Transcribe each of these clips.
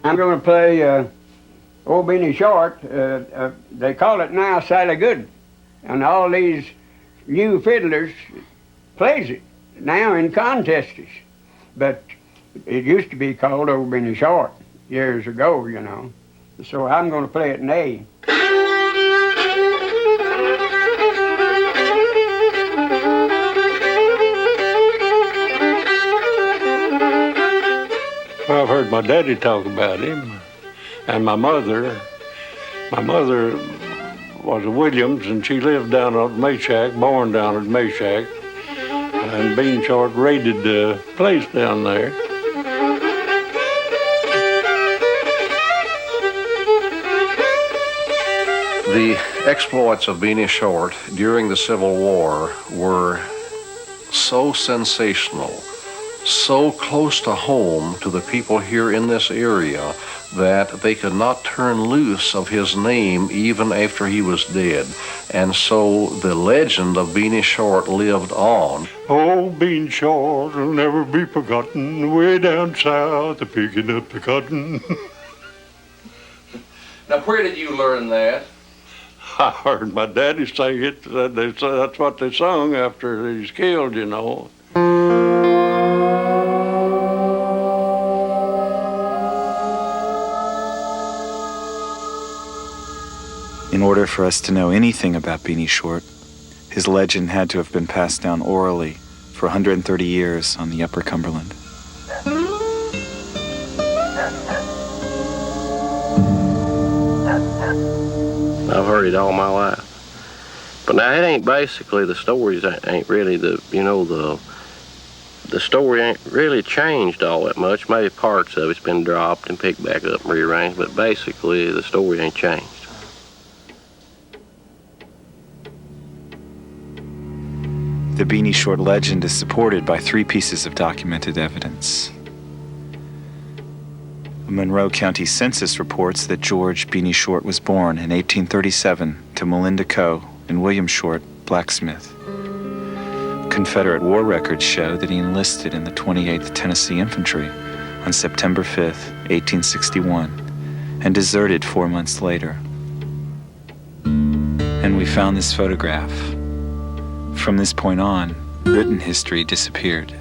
I'm going to play Old Beanie Short. They call it now Sally Good. And all these new fiddlers plays it now in contests. But it used to be called Old Beanie Short years ago, you know. So I'm going to play it in A. I've heard my daddy talk about him, and my mother. My mother was a Williams, and she lived down at Meshack, born down at Meshack, and Bean Short raided the place down there. The exploits of Beanie Short during the Civil War were so sensational, so close to home to the people here in this area that they could not turn loose of his name even after he was dead. And so the legend of Beanie Short lived on. Oh, Bean Short will never be forgotten, way down south, picking up the cotton. Now, where did you learn that? I heard my daddy sing it. That's what they sung after he's killed, you know. In order for us to know anything about Beanie Short, his legend had to have been passed down orally for 130 years on the Upper Cumberland. I've heard it all my life. But now it ain't basically, the stories ain't really the story ain't really changed all that much. Maybe parts of it's been dropped and picked back up and rearranged, but basically the story ain't changed. The Beanie Short legend is supported by 3 pieces of documented evidence. A Monroe County census reports that George Beanie Short was born in 1837 to Melinda Coe and William Short, blacksmith. Confederate war records show that he enlisted in the 28th Tennessee Infantry on September 5th, 1861, and deserted 4 months later. And we found this photograph. From this point on, written history disappeared.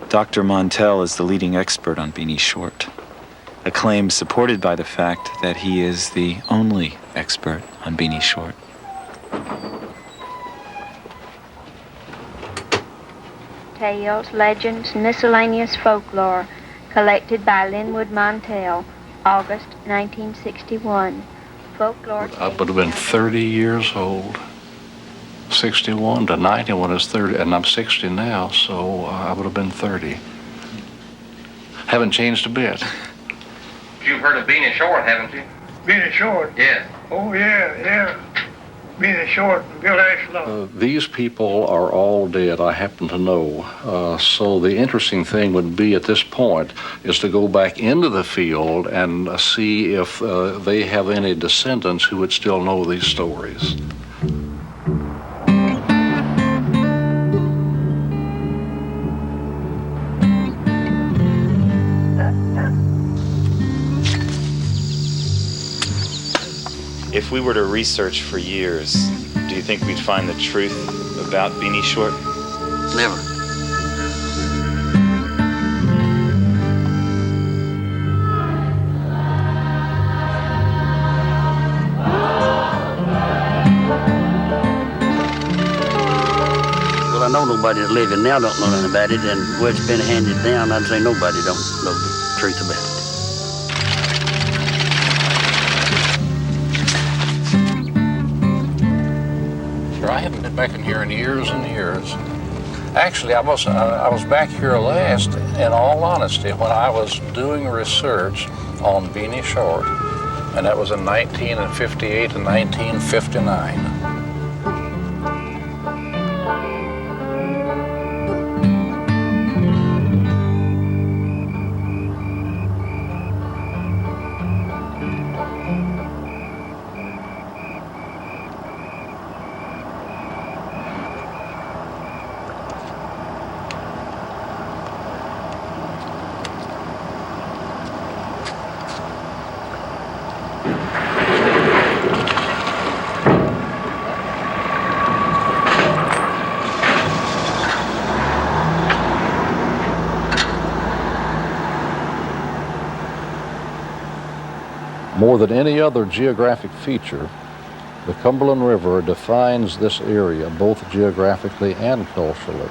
Dr. Montel is the leading expert on Beanie Short, a claim supported by the fact that he is the only expert on Beanie Short. Tales, legends, and miscellaneous folklore, collected by Linwood Montel, August 1961. Folklore. I would have been 30 years old. 61 to 90 when I was 30, and I'm 60 now, so I would have been 30. Haven't changed a bit. You've heard of Beanie Short, haven't you? Beanie Short? Yes. Oh, yeah. Beanie Short and Bill Ashlow. These people are all dead, I happen to know. So the interesting thing would be at this point is to go back into the field and see if they have any descendants who would still know these stories. If we were to research for years, do you think we'd find the truth about Beanie Short? Never. Well, I know nobody that's living now don't know nothing about it, and where it's been handed down, I'd say nobody don't know the truth about it. I haven't been back in here in years and years. Actually, I was back here last, in all honesty, when I was doing research on Beanie Short, and that was in 1958 and 1959. More than any other geographic feature, the Cumberland River defines this area both geographically and culturally.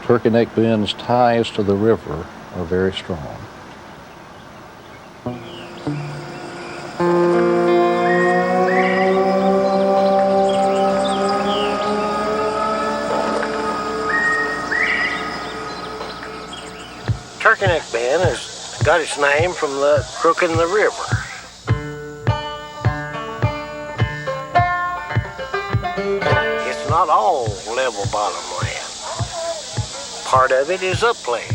Turkey Neck Bend's ties to the river are very strong. Turkey Neck Bend has got its name from the crook in the river. It's not all level bottom land. Part of it is upland.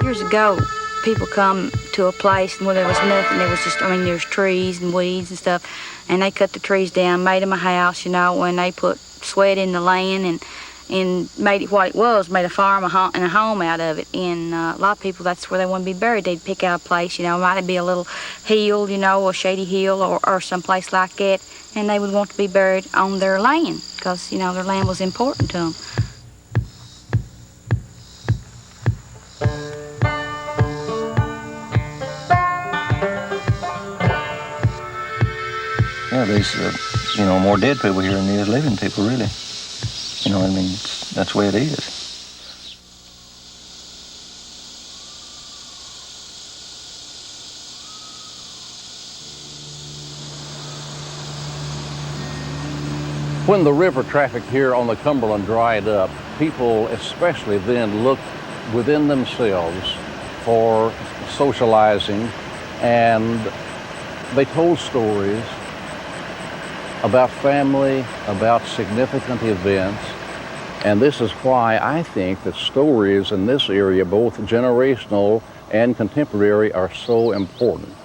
Years ago, people come to a place where there was nothing. There was just, there's trees and weeds and stuff, and they cut the trees down, made them a house, and they put sweat in the land and made it what it was, made a farm and a home out of it. And a lot of people, that's where they want to be buried. They'd pick out a place, might be a little hill, a shady hill or someplace like that, and they would want to be buried on their land because, their land was important to them. Yeah, there's, more dead people here than there is living people, really. That's the way it is. When the river traffic here on the Cumberland dried up, people especially then looked within themselves for socializing, and they told stories about family, about significant events, and this is why I think that stories in this area, both generational and contemporary, are so important.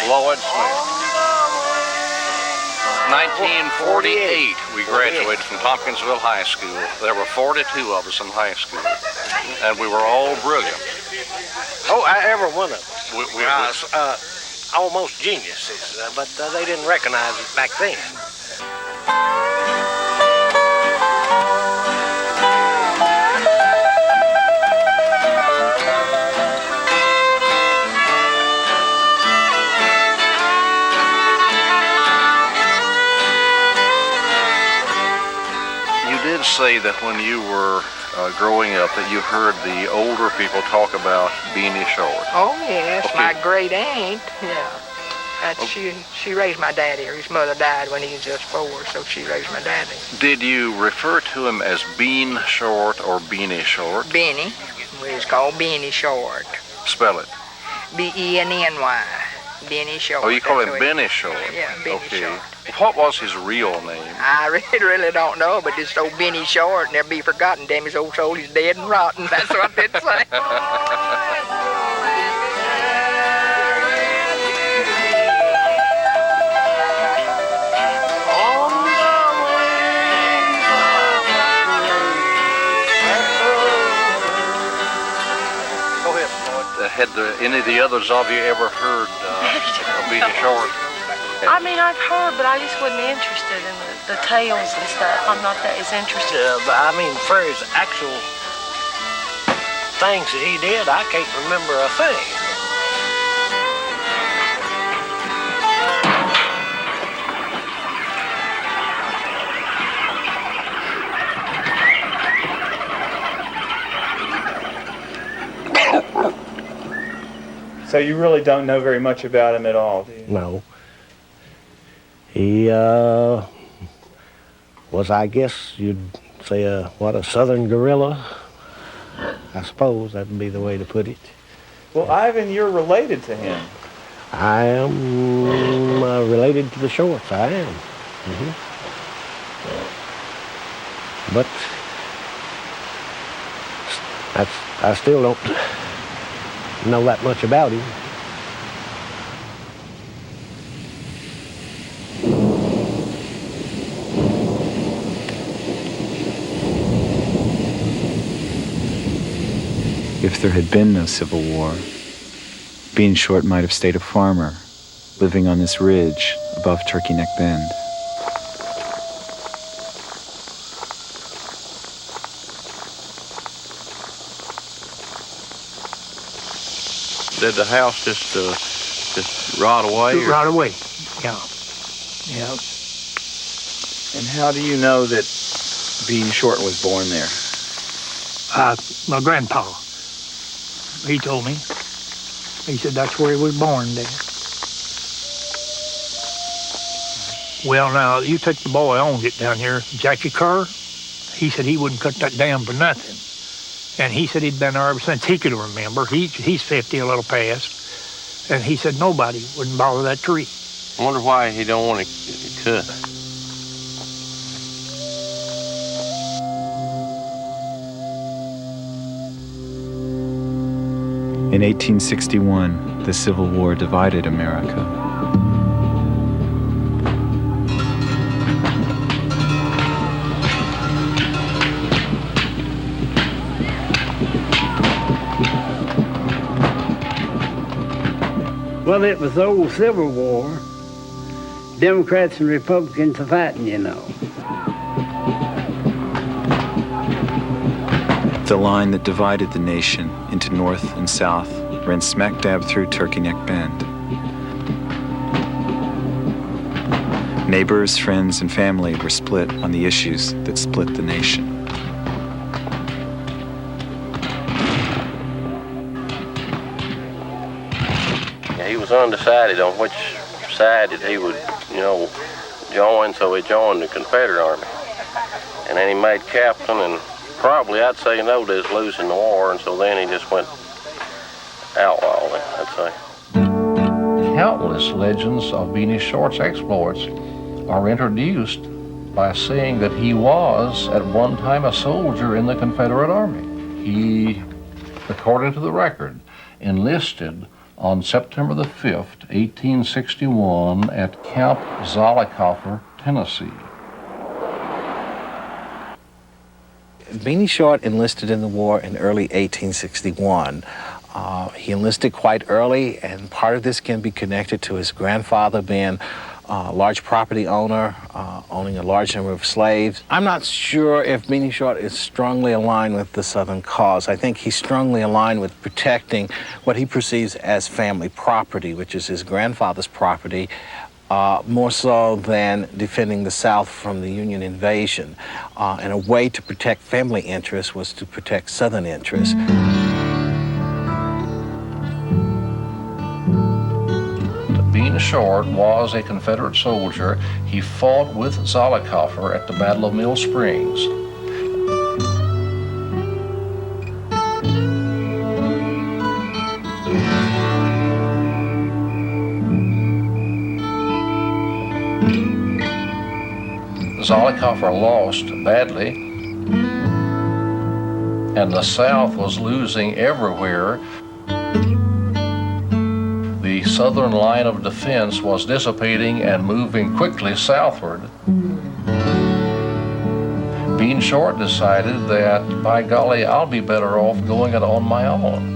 Cloyd Smith. 1948, we graduated from Tompkinsville High School. There were 42 of us in high school, and we were all brilliant. Oh, every one of us. Almost geniuses, but they didn't recognize it back then. Say that when you were growing up that you heard the older people talk about Beanie Short. Oh yes, okay. My great aunt, she raised my daddy. His mother died when he was just 4, so she raised my daddy. Did you refer to him as Bean Short or Beanie Short? Beanie. We was called Beanie Short. Spell it. B-E-N-N-Y. Beanie Short. Oh, you call him Beanie Short? Yeah, Beanie Short. What was his real name? I really don't know, but it's old Beanie Short, never be forgotten. Damn, his old soul, he's dead and rotten. That's what they'd say. Go ahead, Cloyd. Had any of the others of you ever heard of Beanie Short? I've heard, but I just wasn't interested in the tales and stuff. I'm not that as interested. But for his actual things that he did, I can't remember a thing. So you really don't know very much about him at all, do you? No. He was, I guess you'd say, a southern gorilla. I suppose that would be the way to put it. Well, Ivan, you're related to him. I am related to the Shorts, I am. But I still don't know that much about him. If there had been no Civil War, Beanie Short might have stayed a farmer, living on this ridge above Turkey Neck Bend. Did the house just rot away? Rot away, yeah. Yeah. And how do you know that Beanie Short was born there? My grandpa, he told me. He said that's where he was born there. Well, now, you take the boy owns it down here, Jackie Kerr. He said he wouldn't cut that dam for nothing. And he said he'd been there ever since he could remember. He's 50, a little past. And he said nobody wouldn't bother that tree. I wonder why he don't want to cut. In 1861, the Civil War divided America. Well, it was the old Civil War. Democrats and Republicans are fighting, you know. The line that divided the nation into North and South ran smack dab through Turkey Neck Bend. Neighbors, friends, and family were split on the issues that split the nation. Yeah, he was undecided on which side that he would, join, so he joined the Confederate Army. And then he made captain, and probably I'd say no to his losing the war, and so then he just went outlaw, I'd say. Countless legends of Beanie Short's exploits are introduced by saying that he was at one time a soldier in the Confederate Army. He, according to the record, enlisted on September the 5th, 1861 at Camp Zollicoffer, Tennessee. Beanie Short enlisted in the war in early 1861. He enlisted quite early, and part of this can be connected to his grandfather being a large property owner, owning a large number of slaves. I'm not sure if Beanie Short is strongly aligned with the Southern cause. I think he's strongly aligned with protecting what he perceives as family property, which is his grandfather's property, more so than defending the South from the Union invasion. And a way to protect family interests was to protect Southern interests. Beanie Short was a Confederate soldier. He fought with Zollicoffer at the Battle of Mill Springs. Zollicoffer lost badly, and the South was losing everywhere. The Southern line of defense was dissipating and moving quickly southward. Beanie Short decided that, by golly, I'll be better off going it on my own.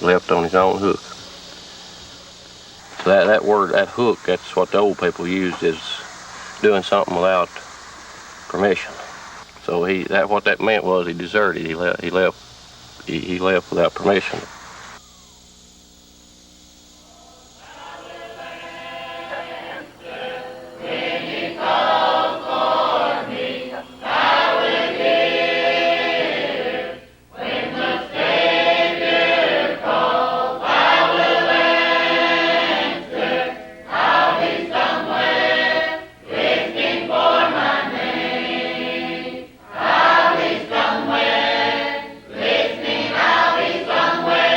Left on his own hook. So that word, that hook, that's what the old people used, is doing something without permission. So what that meant was he deserted. He left without permission. Somewhere.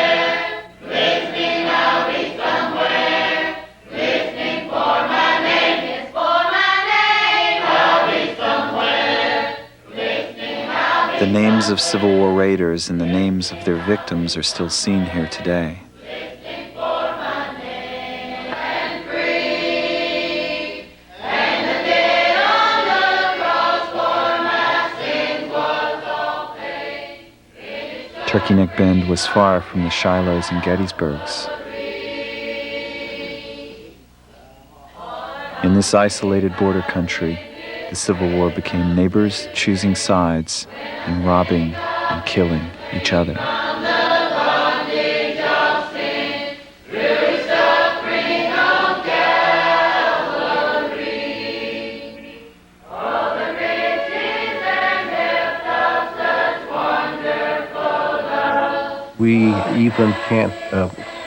The names of Civil War raiders and the names of their victims are still seen here today. Turkey Neck Bend was far from the Shilohs and Gettysburgs. In this isolated border country, the Civil War became neighbors choosing sides and robbing and killing each other. We even can't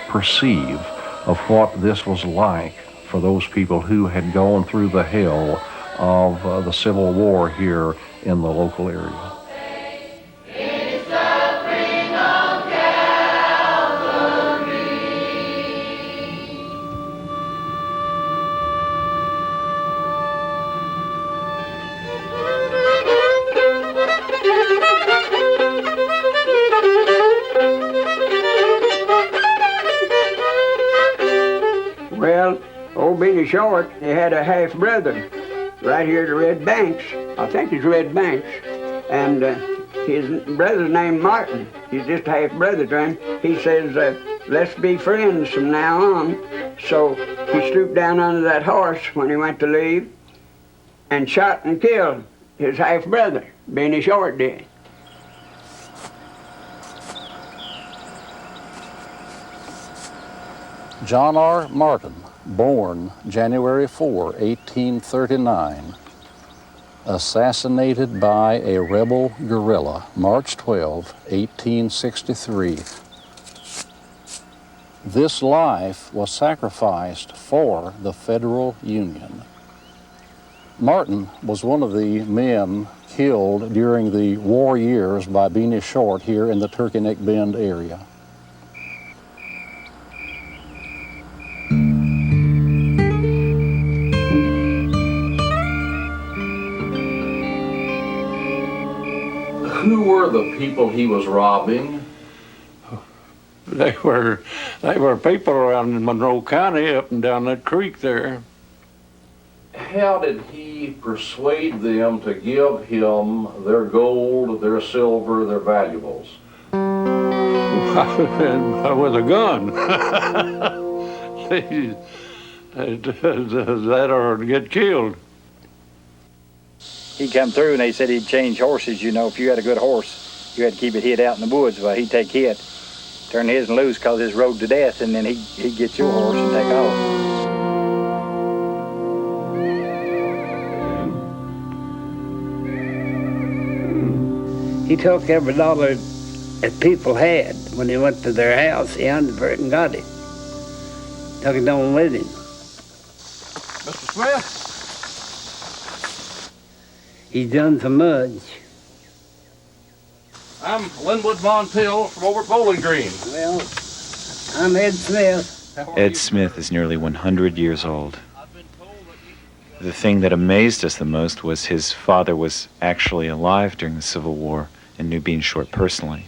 perceive of what this was like for those people who had gone through the hell of the Civil War here in the local area. Well, old Beanie Short, he had a half-brother right here at the Red Banks. I think it's Red Banks. And his brother's named Martin. He's just a half-brother to him. He says, let's be friends from now on. So he stooped down under that horse when he went to leave and shot and killed his half-brother. Beanie Short did. John R. Martin, born January 4, 1839, assassinated by a rebel guerrilla, March 12, 1863. This life was sacrificed for the Federal Union. Martin was one of the men killed during the war years by Beanie Short here in the Turkey Neck Bend area. Who were the people he was robbing? They were people around in Monroe County, up and down that creek there. How did he persuade them to give him their gold, their silver, their valuables? With a gun. That or get killed. He'd come through and they said he'd change horses. You know, if you had a good horse, you had to keep it hid out in the woods. Well, he'd take hit, turn his and loose, cause his rode to death, and then he'd get your horse and take off. He took every dollar that people had when he went to their house. He hunted for it and got it. Took it on with him. Mr. Smith? He's done so much. I'm Linwood Montill from over at Bowling Green. Well, I'm Ed Smith. Ed Smith is nearly 100 years old. The thing that amazed us the most was his father was actually alive during the Civil War and knew Beanie Short personally.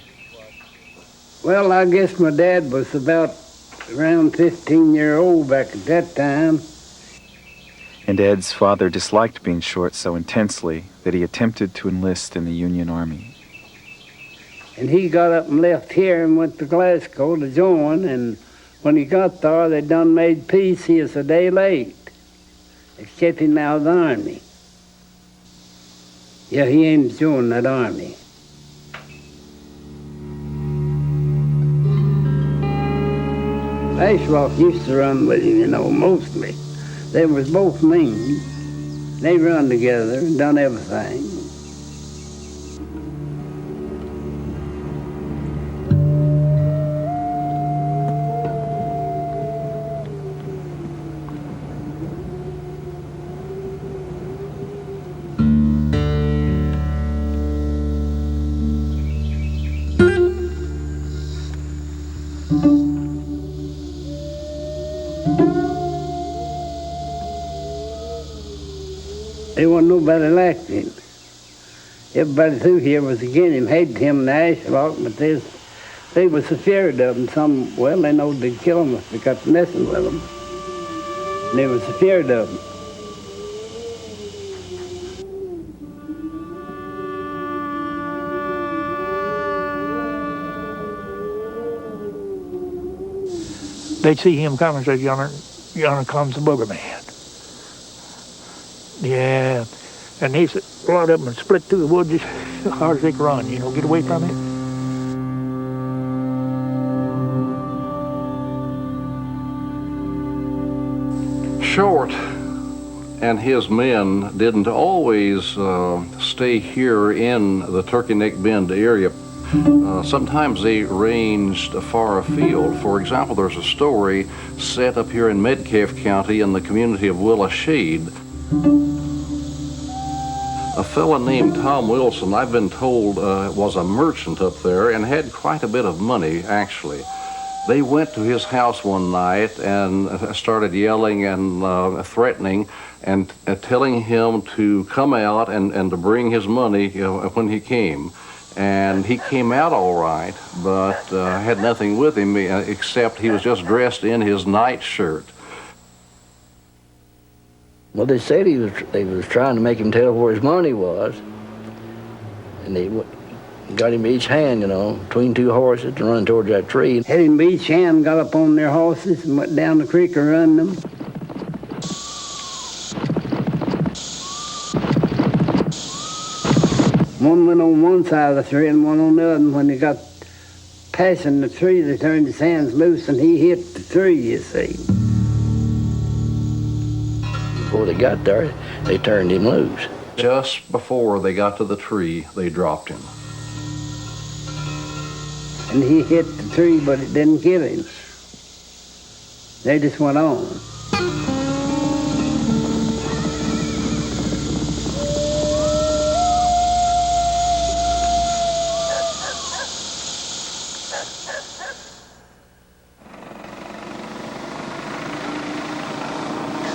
Well, I guess my dad was about around 15-year-old back at that time. And Ed's father disliked Beanie Short so intensely that he attempted to enlist in the Union Army. And he got up and left here and went to Glasgow to join, and when he got there, they done made peace. He was a day late. They kept him out of the army. Yeah, he aimed to join that army. Ashlock used to run with him, you know, mostly. They was both mean. They run together and done everything. There wasn't nobody like him. Everybody through here was against him, hated him and Ashlock, but they was afraid of him. Some, well, they know they'd kill him if they got messing with him. And they was afraid of him. They'd see him coming and say, yonder comes the booger man. Yeah. And he said, a lot of them would split through the woods as hard as they could run, get away from it. Short and his men didn't always stay here in the Turkey Neck Bend area. Sometimes they ranged far afield. For example, there's a story set up here in Metcalfe County in the community of Willashede. A fellow named Tom Wilson, I've been told, was a merchant up there and had quite a bit of money, actually. They went to his house one night and started yelling and threatening and telling him to come out and to bring his money when he came. And he came out all right, but had nothing with him except he was just dressed in his nightshirt. Well, they said they was trying to make him tell where his money was. And they got him each hand, between two horses to run towards that tree. Had him each hand, got up on their horses and went down the creek and run them. One went on one side of the tree and one on the other. And when they got passing the tree, they turned his hands loose and he hit the tree, you see. Before they got there, they turned him loose. Just before they got to the tree, they dropped him. And he hit the tree, but it didn't kill him. They just went on.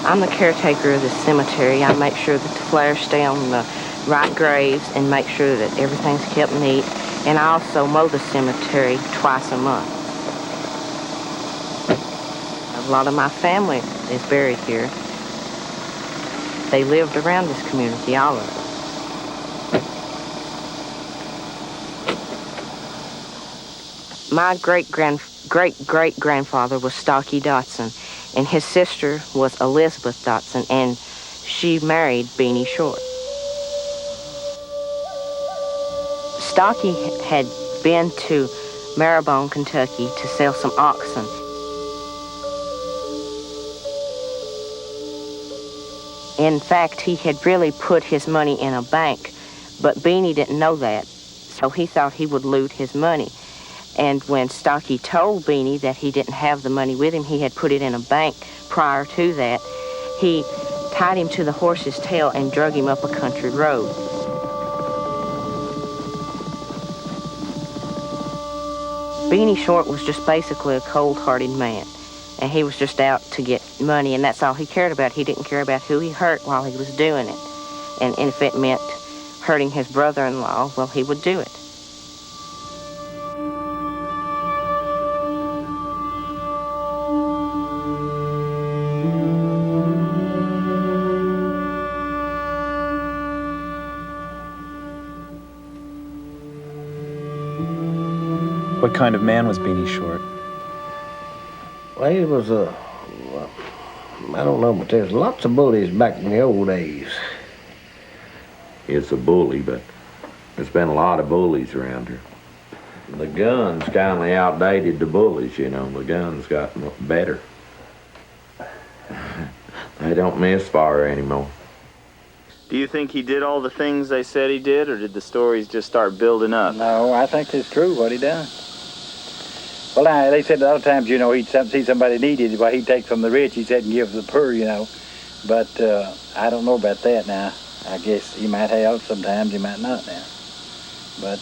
I'm the caretaker of the cemetery. I make sure that the flowers stay on the right graves and make sure that everything's kept neat. And I also mow the cemetery twice a month. A lot of my family is buried here. They lived around this community, all of them. My great-great-great-grandfather was Stocky Dotson, and his sister was Elizabeth Dotson, and she married Beanie Short. Stocky had been to Marrowbone, Kentucky to sell some oxen. In fact, he had really put his money in a bank, but Beanie didn't know that, so he thought he would loot his money. And when Stocky told Beanie that he didn't have the money with him, he had put it in a bank prior to that, he tied him to the horse's tail and drug him up a country road. Beanie Short was just basically a cold-hearted man, and he was just out to get money, and that's all he cared about. He didn't care about who he hurt while he was doing it. And if it meant hurting his brother-in-law, well, he would do it. What kind of man was Beanie Short? Well, he was I don't know, but there's lots of bullies back in the old days. It's a bully, but there's been a lot of bullies around here. The guns kind of outdated the bullies, The guns got better. They don't miss fire anymore. Do you think he did all the things they said he did, or did the stories just start building up? No, I think it's true what he done. Well, now, they said a lot of times, he'd see somebody needed, well, he'd take from the rich, he said, and give the poor, But I don't know about that now. I guess he might have sometimes, he might not now. But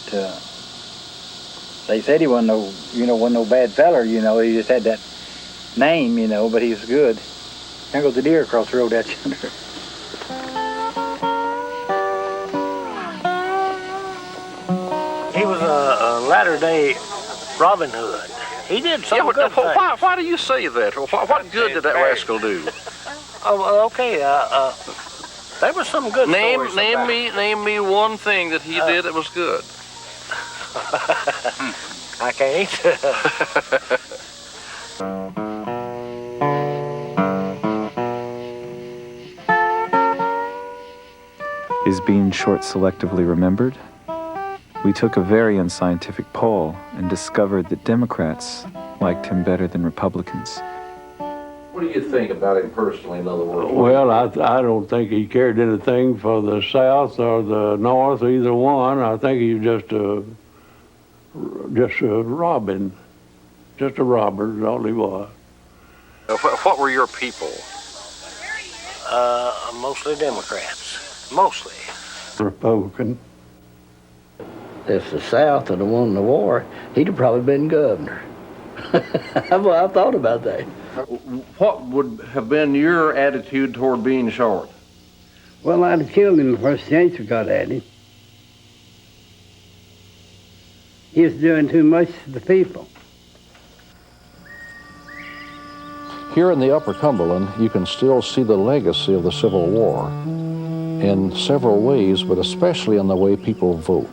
they said he wasn't no bad feller, he just had that name, but he was good. There goes the deer across the road out yonder. He was a latter-day Robin Hood. He did some good things. Why do you say that? What good did that rascal do? Oh, okay. There was some good stories about Name me one thing that he did that was good. I can't. Is Bean Short selectively remembered? We took a very unscientific poll and discovered that Democrats liked him better than Republicans. What do you think about him personally, in other words? Well, I don't think he cared anything for the South or the North, either one. I think he was just a robber is all he was. What were your people? Mostly Democrats. Mostly. Republican. If the South had won the war, he'd have probably been governor. I've thought about that. What would have been your attitude toward Bean Short? Well, I'd have killed him the first chance we got at him. He was doing too much to the people. Here in the Upper Cumberland, you can still see the legacy of the Civil War in several ways, but especially in the way people vote.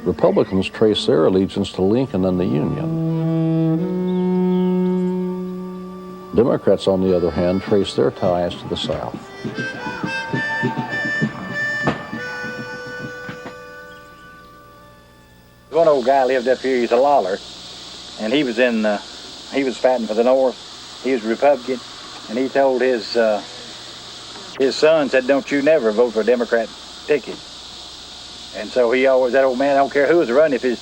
Republicans trace their allegiance to Lincoln and the Union. Democrats, on the other hand, trace their ties to the South. One old guy lived up here, he's a Lawler, and he was fighting for the North. He was a Republican, and he told his son, said, "Don't you never vote for a Democrat ticket." And so he always, that old man, I don't care who was running, if his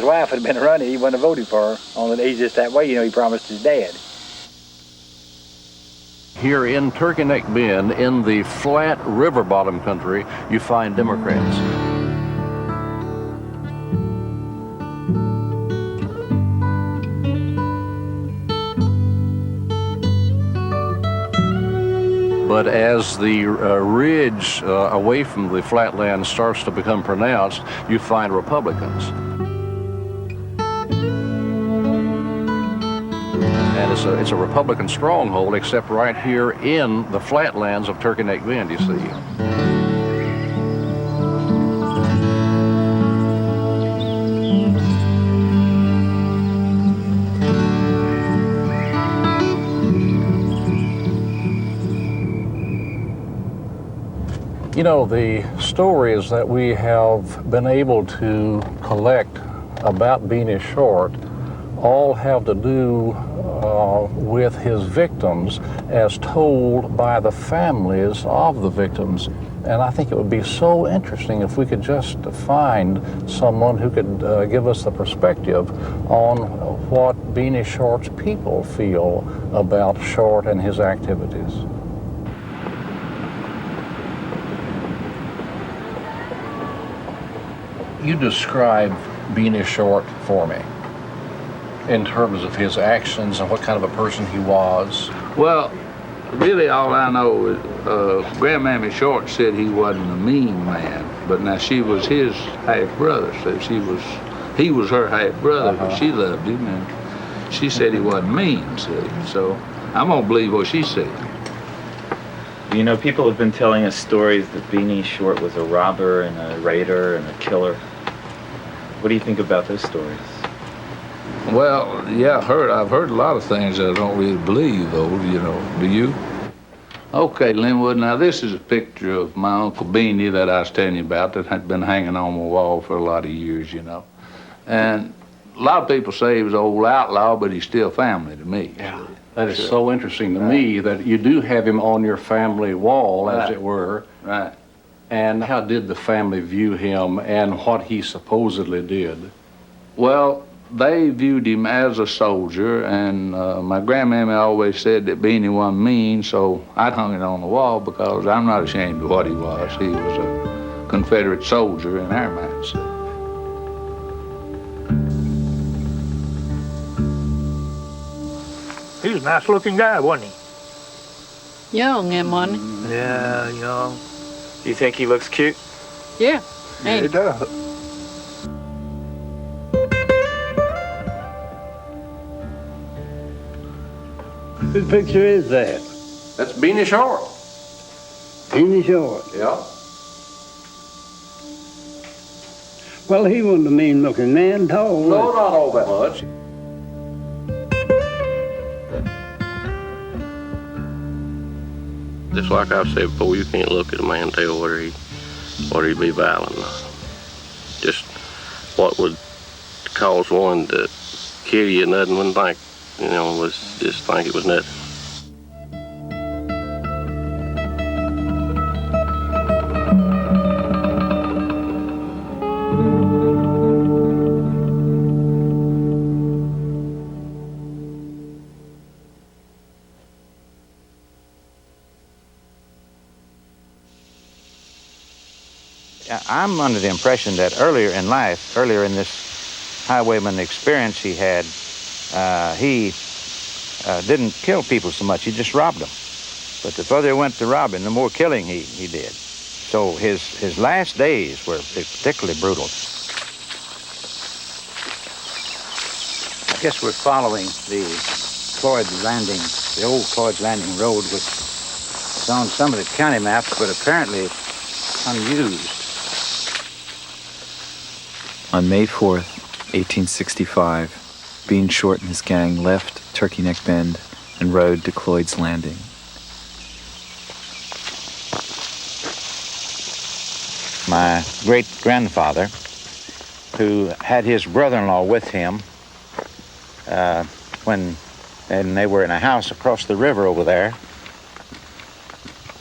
wife had been running, he wouldn't have voted for her. He's just that way, he promised his dad. Here in Turkey Neck Bend, in the flat river bottom country, you find Democrats. But as the ridge away from the flatland starts to become pronounced, you find Republicans. And it's a Republican stronghold, except right here in the flatlands of Turkey Neck Bend, you see. The stories that we have been able to collect about Beanie Short all have to do with his victims as told by the families of the victims. And I think it would be so interesting if we could just find someone who could give us the perspective on what Beanie Short's people feel about Short and his activities. You describe Beanie Short for me in terms of his actions and what kind of a person he was. Well, really all I know is Grandmammy Short said he wasn't a mean man, but now she was his half-brother, so he was her half-brother, but she loved him, and she said he wasn't mean, so I'm gonna believe what she said. People have been telling us stories that Beanie Short was a robber and a raider and a killer. What do you think about those stories? Well, yeah, I've heard a lot of things that I don't really believe, though, do you? Okay, Linwood, now this is a picture of my Uncle Beanie that I was telling you about that had been hanging on my wall for a lot of years, And a lot of people say he was an old outlaw, but he's still family to me. Yeah. That is so interesting to me that you do have him on your family wall, as it were. Right. And how did the family view him and what he supposedly did? Well, they viewed him as a soldier, and my grandmammy always said that Beanie wasn't mean, so I hung it on the wall because I'm not ashamed of what he was. He was a Confederate soldier in our mindset. He was a nice-looking guy, wasn't he? Young, wasn't he? Yeah, young. Do you think he looks cute? Yeah. Yeah, it does. Whose picture is that? That's Beanie Short. Beanie Short. Yeah. Well, he wasn't a mean-looking man, tall. No, not all that much. Just like I've said before, you can't look at a man and tell whether he'd be violent or not. Just what would cause one to kill you, nothing wouldn't think, was just think it was nothing. I'm under the impression that earlier in life, earlier in this highwayman experience he had, he didn't kill people so much, he just robbed them. But the further he went to robbing, the more killing he did. So his last days were particularly brutal. I guess we're following the Cloyd Landing, the old Cloyd Landing Road, which is on some of the county maps, but apparently unused. On May 4th, 1865, Bean Short and his gang left Turkey Neck Bend and rode to Cloyd's Landing. My great-grandfather, who had his brother-in-law with him when they were in a house across the river over there,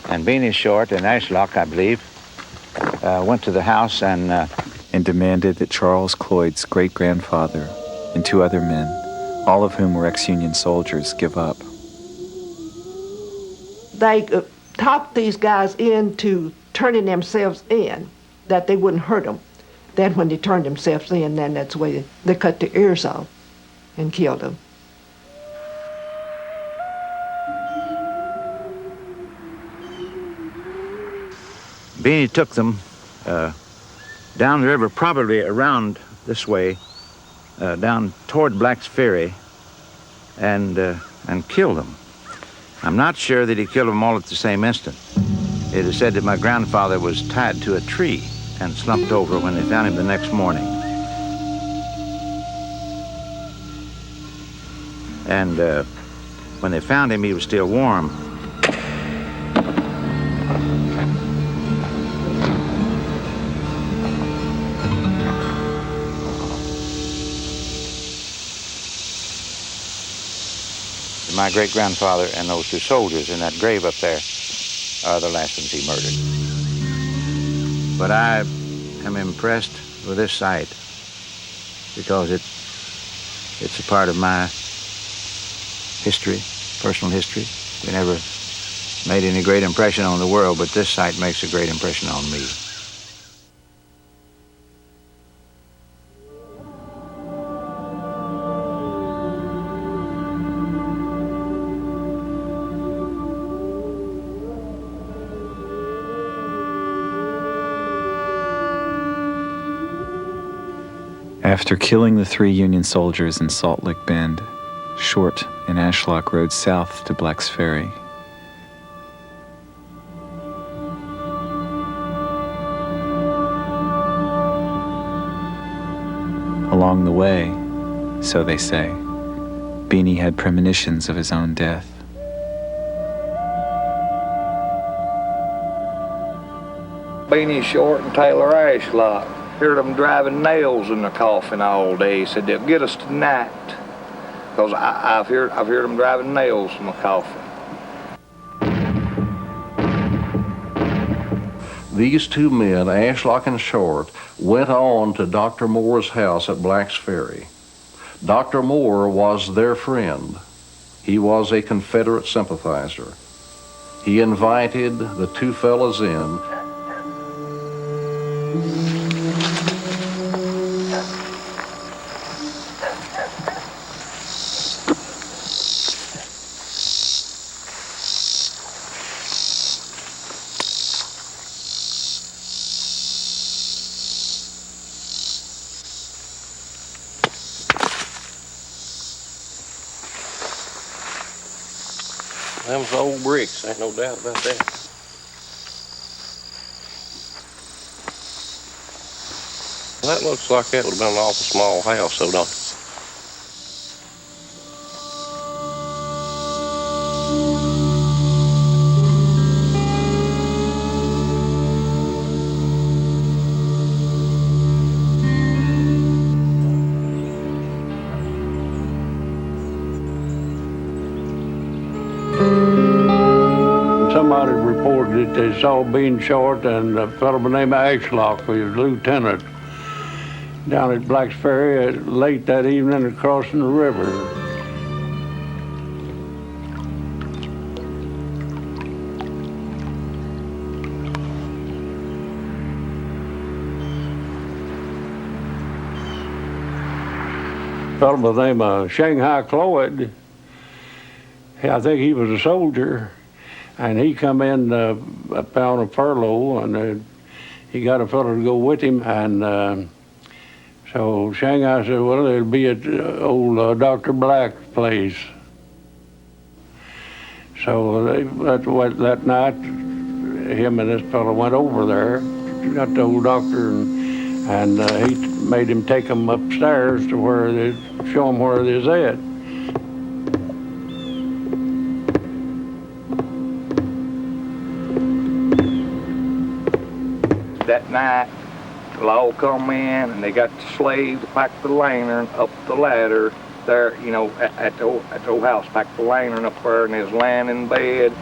and Beanie Short and Ashlock, I believe, went to the house and demanded that Charles Cloyd's great-grandfather and 2 other men, all of whom were ex-Union soldiers, give up. They talked these guys into turning themselves in, that they wouldn't hurt them. Then when they turned themselves in, then that's the way they cut their ears off and killed them. Beanie took them down the river, probably around this way, down toward Black's Ferry, and killed them. I'm not sure that he killed them all at the same instant. It is said that my grandfather was tied to a tree and slumped over when they found him the next morning. And when they found him, he was still warm. My great-grandfather and those 2 soldiers in that grave up there are the last ones he murdered. But I am impressed with this site because it's a part of my history, personal history. We never made any great impression on the world, but this site makes a great impression on me. After killing the 3 Union soldiers in Salt Lick Bend, Short and Ashlock rode south to Black's Ferry. Along the way, so they say, Beanie had premonitions of his own death. Beanie Short and Taylor Ashlock. Heard them driving nails in the coffin all day. Said they'll get us tonight. Because I've heard them driving nails in the coffin. These 2 men, Ashlock and Short, went on to Dr. Moore's house at Black's Ferry. Dr. Moore was their friend. He was a Confederate sympathizer. He invited the 2 fellas in. Them's old bricks, ain't no doubt about that. That looks like that would have been an awful small house, so don't it? Somebody reported that they saw Bean Short and a fellow by the name of Ashlock, who was lieutenant, down at Black's Ferry late that evening crossing the river. A fellow by the name of Shanghai Cloyd, I think he was a soldier, and he come in up on a furlough, and he got a fellow to go with him, and so Shanghai said, well, it'll be at old Dr. Black's place. So that night, him and this fellow went over there, got the old doctor, and he made him take them upstairs to where they show them where they's at. That night, they'll all come in, and they got the slave to pack the lantern up the ladder there, you know, at the old house, pack the lantern up there, and they was laying in bed.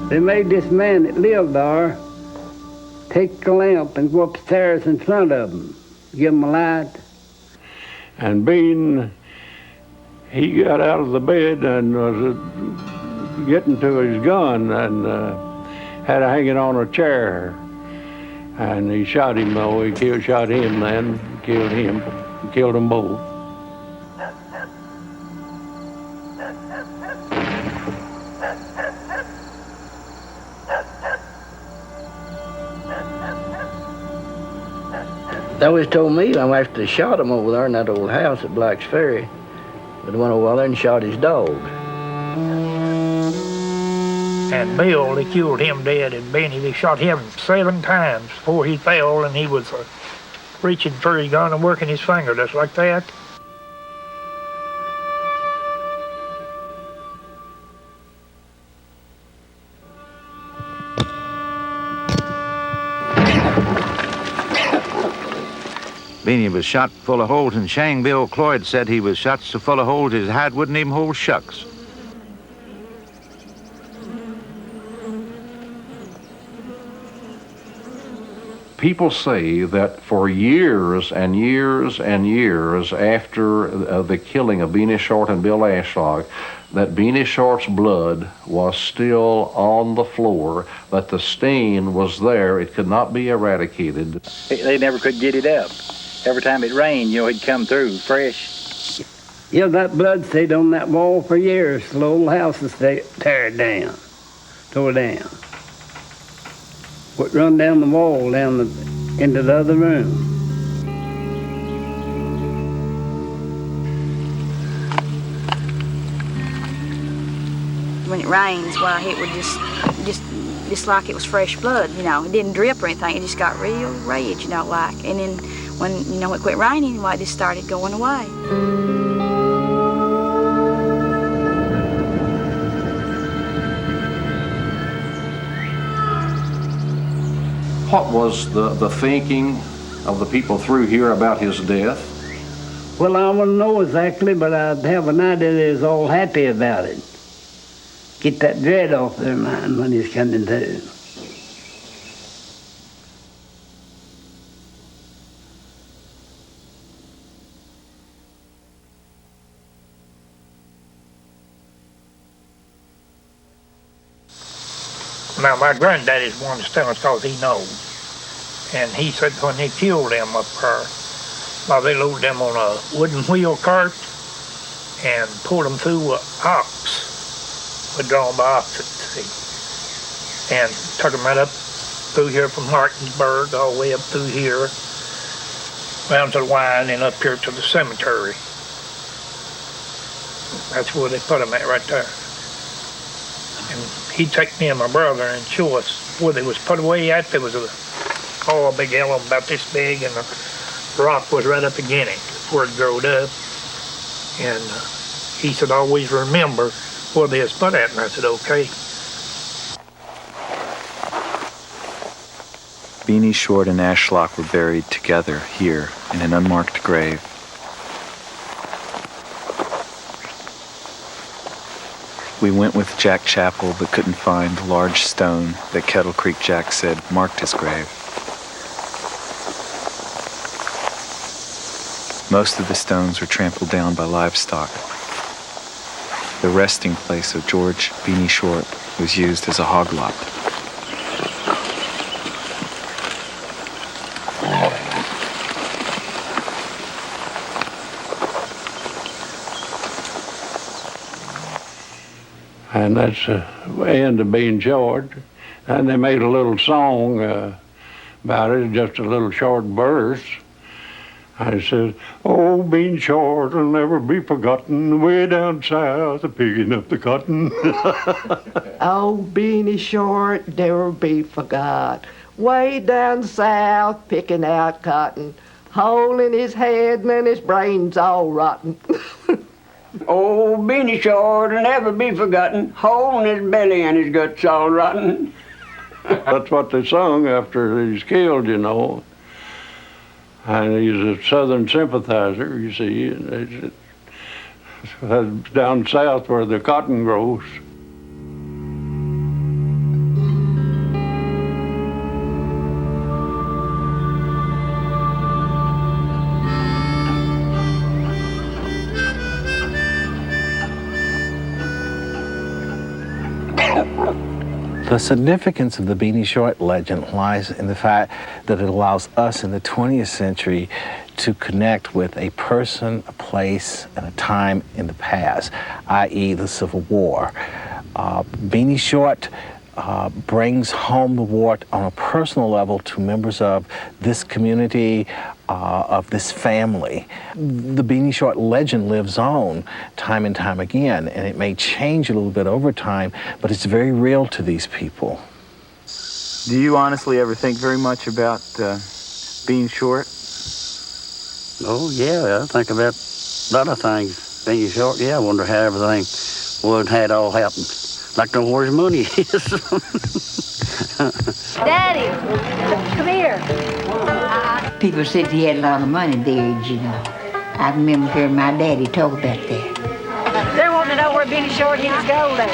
They made this man that lived there take the lamp and go upstairs in front of them, give him a light. And Bean, he got out of the bed and was getting to his gun and had it hanging on a chair. And he shot him, though. He shot him then, killed him, killed them both. They always told me after they shot him over there in that old house at Black's Ferry, but they went over there and shot his dog. And Bill, they killed him dead, and Beanie, they shot him 7 times before he fell, and he was reaching for his gun and working his finger just like that. Beanie was shot full of holes, and Shang Bill Cloyd said he was shot so full of holes his hide wouldn't even hold shucks. People say that for years and years and years after the killing of Beanie Short and Bill Ashlock, that Beanie Short's blood was still on the floor, that the stain was there, it could not be eradicated. They never could get it up. Every time it rained, you know, it'd come through fresh. Yeah, that blood stayed on that wall for years. The old house was tore down. Would run down the wall, into the other room. When it rains, why, it would just like it was fresh blood, you know. It didn't drip or anything. It just got real red, you know, like. And then when, you know, it quit raining, why, it just started going away. What was the thinking of the people through here about his death? Well, I wouldn't know exactly, but I'd have an idea they was all happy about it. Get that dread off their mind when he's coming to. Now, my granddaddy's one that's telling us because he knows. And he said when they killed them up there, well, they loaded them on a wooden wheel cart and pulled them through an ox, drawn by oxen, see, and took them right up through here from Martinsburg all the way up through here. down to the line and up here to the cemetery. That's where they put them at right there. And he'd take me and my brother and show us where they was put away at. There was a big elm about this big, and the rock was right up against it where it growed up. And he said, always remember where they was put at, and I said, okay. Beanie Short and Ashlock were buried together here in an unmarked grave. We went with Jack Chappell but couldn't find the large stone that Kettle Creek Jack said marked his grave. Most of the stones were trampled down by livestock. The resting place of George Beanie Short was used as a hog lot. And that's the end of Being Short. And they made a little song about it, just a little short verse. I said, oh, Being Short will never be forgotten, way down south picking up the cotton. Oh, Beanie Short never be forgot, way down south picking out cotton, hole in his head and his brains all rotten. Oh, Beanie Short will never be forgotten, hole in his belly and his guts all rotten. That's what they sung after he was killed, you know. And he's a Southern sympathizer, you see. It's down south where the cotton grows. The significance of the Beanie Short legend lies in the fact that it allows us in the 20th century to connect with a person, a place, and a time in the past, i.e. the Civil War. Beanie Short brings home the war on a personal level to members of this community, of this family. The Beanie Short legend lives on time and time again, and it may change a little bit over time, but it's very real to these people. Do you honestly ever think very much about being short? Oh, yeah, I think about a lot of things. Being short, yeah, I wonder how everything would had all happened. Like to know where his money is. Daddy, come here. People said he had a lot of money buried, you know. I remember hearing my daddy talk about that. They want to know where Beanie Short hid his gold at.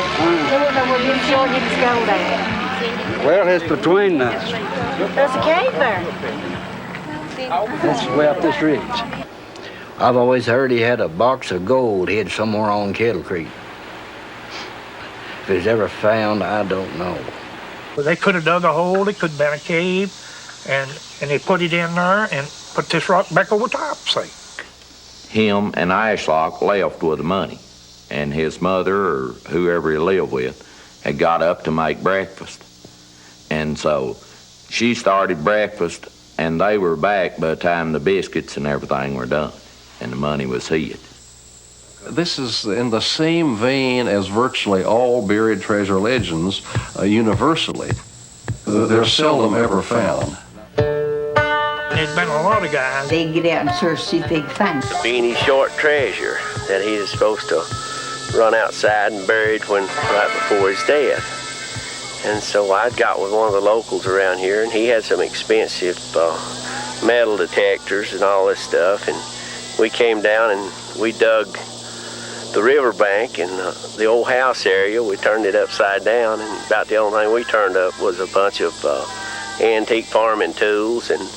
They want to know where Beanie Short hid his gold at. Well, it's between us. There's a cave there. That's way up this ridge. I've always heard he had a box of gold hid somewhere on Kettle Creek. If it's ever found, I don't know. Well, they could have dug a hole, it could have been a cave, and they put it in there and put this rock back over top, say. Him and Ashlock left with the money, and his mother or whoever he lived with had got up to make breakfast. And so she started breakfast, and they were back by the time the biscuits and everything were done, and the money was hid. This is in the same vein as virtually all buried treasure legends universally. They're seldom ever found. There's been a lot of guys. They get out and search, see if they can find it. The Beanie Short treasure that he was supposed to run outside and buried right before his death. And so I got with one of the locals around here, and he had some expensive metal detectors and all this stuff. And we came down and we dug the riverbank and the old house area. We turned it upside down, and about the only thing we turned up was a bunch of antique farming tools and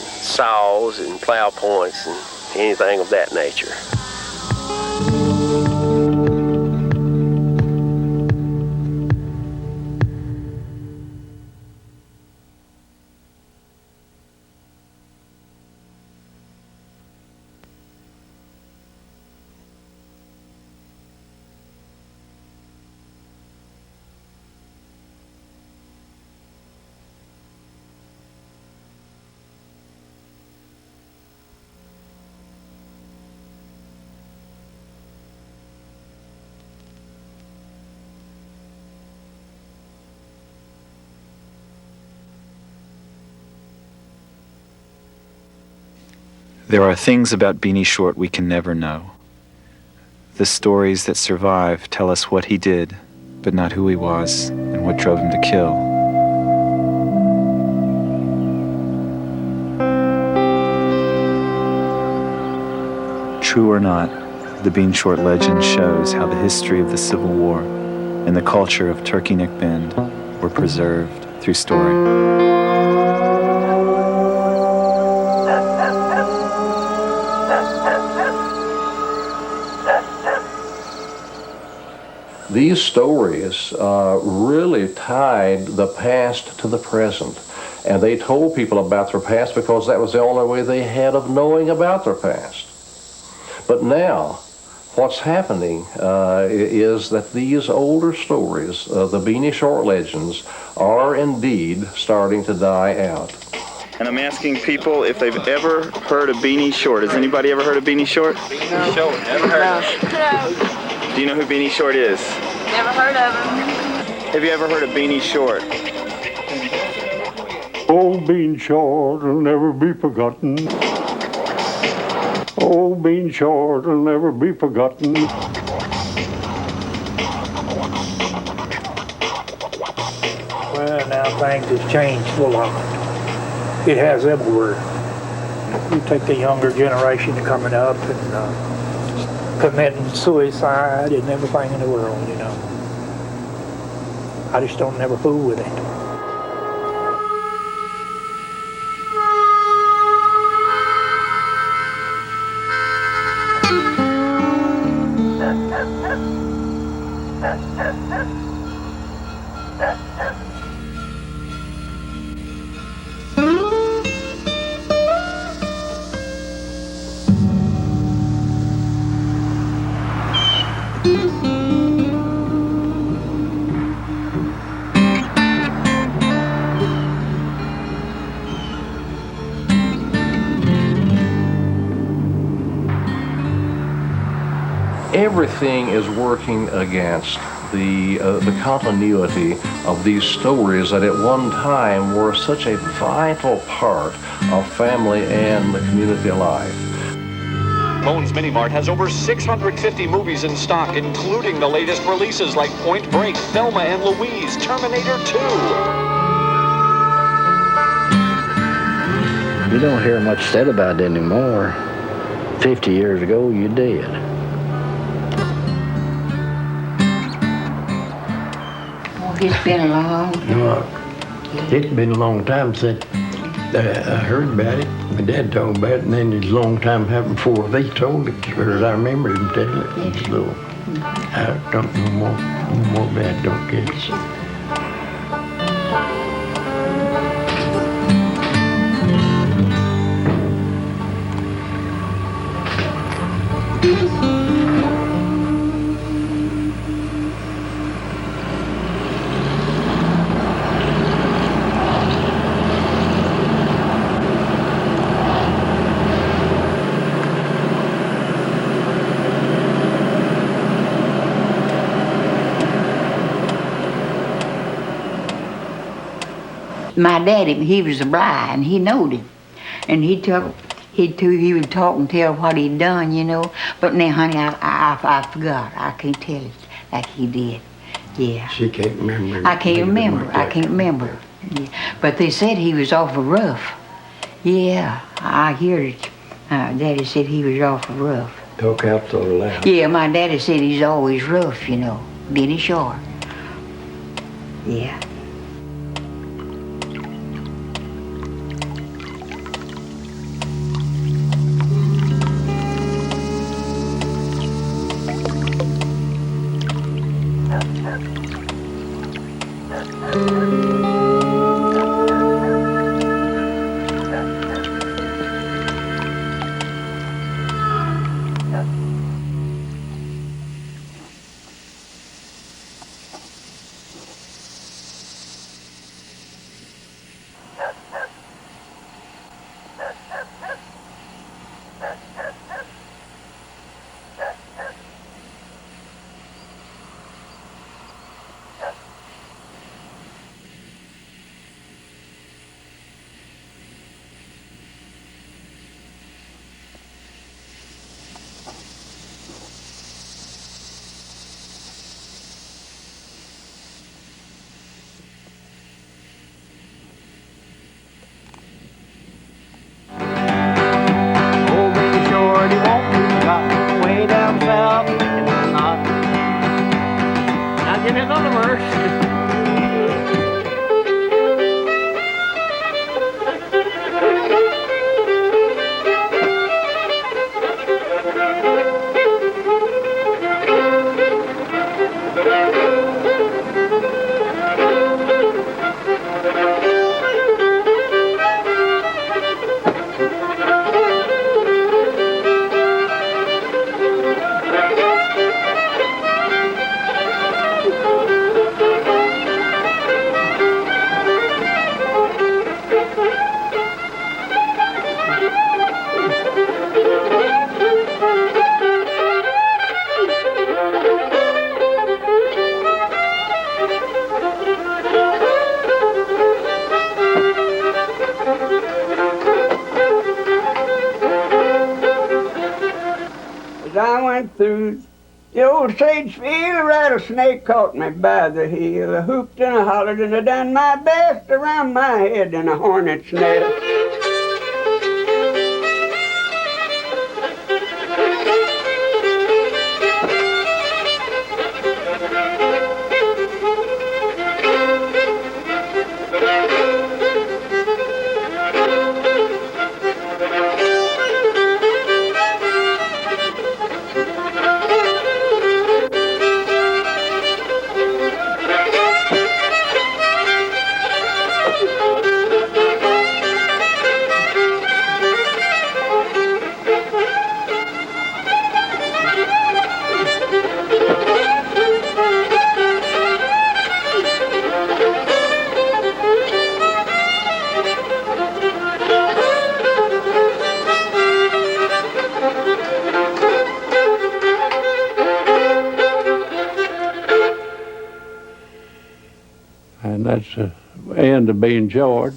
saws and plow points and anything of that nature. There are things about Beanie Short we can never know. The stories that survive tell us what he did, but not who he was and what drove him to kill. True or not, the Bean Short legend shows how the history of the Civil War and the culture of Turkey Neck Bend were preserved through story. These stories really tied the past to the present, and they told people about their past because that was the only way they had of knowing about their past. But now, what's happening is that these older stories, the Beanie Short legends, are indeed starting to die out. And I'm asking people if they've ever heard of Beanie Short. Has anybody ever heard of Beanie Short? Beanie Short, never heard of him. No. Do you know who Beanie Short is? Never heard of him. Have you ever heard of Beanie Short? Old Bean Short will never be forgotten. Old Bean Short will never be forgotten. Well, now things have changed a lot. It has everywhere. You take the younger generation coming up and committing suicide and everything in the world, you know. I just don't never fool with it. Everything is working against the continuity of these stories that at one time were such a vital part of family and the community life. Bones Mini Mart has over 650 movies in stock, including the latest releases like Point Break, Thelma and Louise, Terminator 2. You don't hear much said about it anymore. 50 years ago, you did. It's been a long No, it's been a long time since I heard about it. My dad told about it, and then it's a long time happened before they told it, as far as I remember him telling it. It's a little, I don't know more about it, don't get it. My daddy, he was a bride, and he knowed it. And he would talk and tell what he'd done, you know. But now, honey, I forgot. I can't tell it like he did. Yeah. She can't remember. I can't remember. Yeah. But they said he was awful rough. Yeah, I hear it. Daddy said he was awful rough. Talk out so loud. Yeah, my daddy said he's always rough, you know. Beanie Short. Yeah. in the universe. As I went through the old sage field, a rattlesnake caught me by the heel. I hooped and I hollered and I done my best around my head in a hornet's nest. And that's the end of being George.